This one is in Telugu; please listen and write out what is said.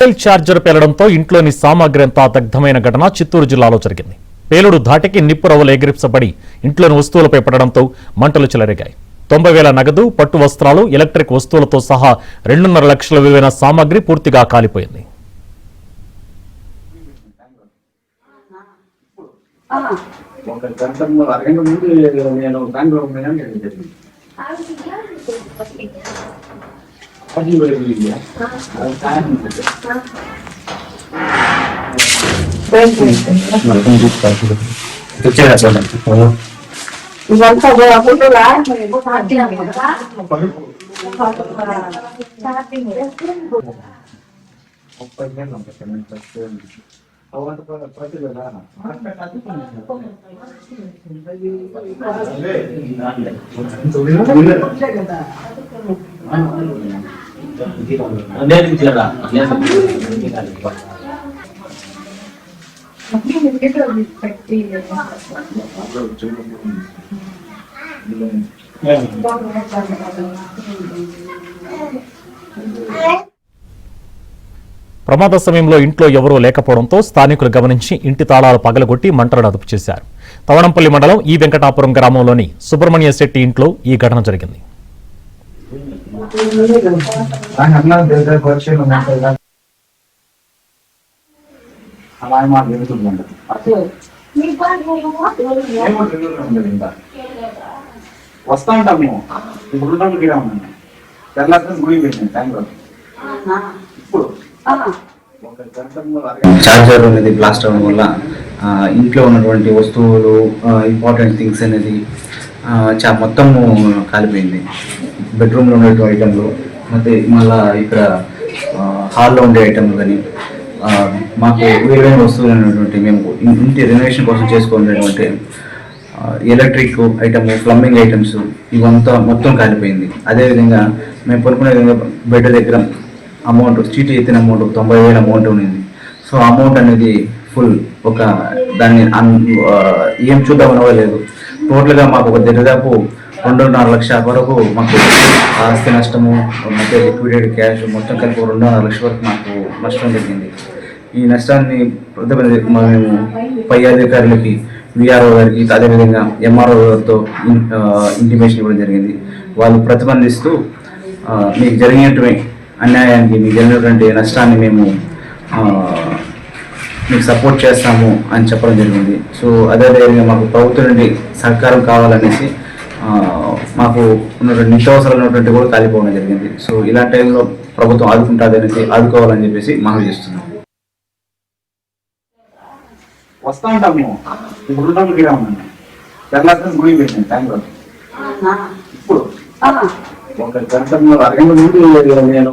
మొబైల్ ఛార్జర్ పేలడంతో ఇంట్లోని సామాగ్రి అంతా దగ్ధమైన ఘటన చిత్తూరు జిల్లాలో జరిగింది. పేలుడు ధాటికి నిప్పు రవ్వలు ఎగిరిప్సబడి ఇంట్లోని వస్తువులపై పడడంతో మంటలు చెలరేగాయి. 90,000 నగదు, పట్టు వస్త్రాలు, ఎలక్ట్రిక్ వస్తువులతో సహా 2.5 లక్షల విలువైన సామాగ్రి పూర్తిగా కాలిపోయింది. ప్రమాద సమయంలో ఇంట్లో ఎవరూ లేకపోవడంతో స్థానికులు గమనించి ఇంటి తాళాలు పగలగొట్టి మంటలను అదుపు చేశారు. తవణంపల్లి మండలం ఈ వెంకటాపురం గ్రామంలోని సుబ్రహ్మణ్య శెట్టి ఇంట్లో ఈ ఘటన జరిగింది. వస్తా ఉంటాము ఇప్పుడు చార్జర్ అనేది బ్లాస్ట్ అవ్వడం వల్ల ఇంట్లో ఉన్నటువంటి వస్తువులు, ఇంపార్టెంట్ థింగ్స్ అనేది మొత్తము కాలిపోయింది. బెడ్రూమ్లో ఉన్నటువంటి ఐటెంలు, ಮತ್ತೆ మళ్ళీ ఇక్కడ హాల్లో ఉండే ఐటెంలు కానీ మాకు విలువైన వస్తువులు అనేటువంటి మేము ఇంటి రెనోవేషన్ కోసం చేసుకునేటువంటి ఎలక్ట్రిక్ ఐటమ్, ప్లంబింగ్ ఐటమ్స్ ఇవంతా మొత్తం కాలిపోయింది. అదేవిధంగా మేము పనుకునే విధంగా బెడ్ దగ్గర అమౌంట్, చీటీ ఎత్తిన అమౌంట్ 90,000 అమౌంట్ ఉంది. సో అమౌంట్ అనేది ఫుల్ దాన్ని ఏం చూద్దామనవలేదు. టోటల్గా మాకు ఒక దాదాపు 2.5 లక్షల వరకు మాకు ఆస్తి నష్టము, ಮತ್ತೆ లిక్విడేట్ క్యాష్ మొత్తం కలిపి 2.5 లక్షల వరకు మాకు నష్టం జరిగింది. ఈ నష్టాన్ని మేము పై అధికారులకి, విఆర్ఓ గారికి, అదేవిధంగా ఎంఆర్ఓ గారితో ఇంటిమేషన్ ఇవ్వడం జరిగింది. వాళ్ళు ప్రతిబంధిస్తూ మీకు జరిగినటువంటి అన్యాయానికి, మీకు జరిగినటువంటి నష్టాన్ని మేము మీకు సపోర్ట్ చేస్తాము అని చెప్పడం జరిగింది. సో అదేవిధంగా మాకు ప్రభుత్వం నుండి సహకారం కావాలనేసి మాకు ఉన్నటువంటి నిత్యావసరాలు కూడా కాలిపోవడం జరిగింది. సో ఇలాంటి టైంలో ప్రభుత్వం ఆదుకుంటుంది, ఆదుకోవాలని చెప్పేసి మనం చేస్తున్నాం. వస్తా ఉంటాము ఇప్పుడు గుడి పెట్టింది టైంలో ఇప్పుడు ఒక గంట 2 గంటల ముందు నేను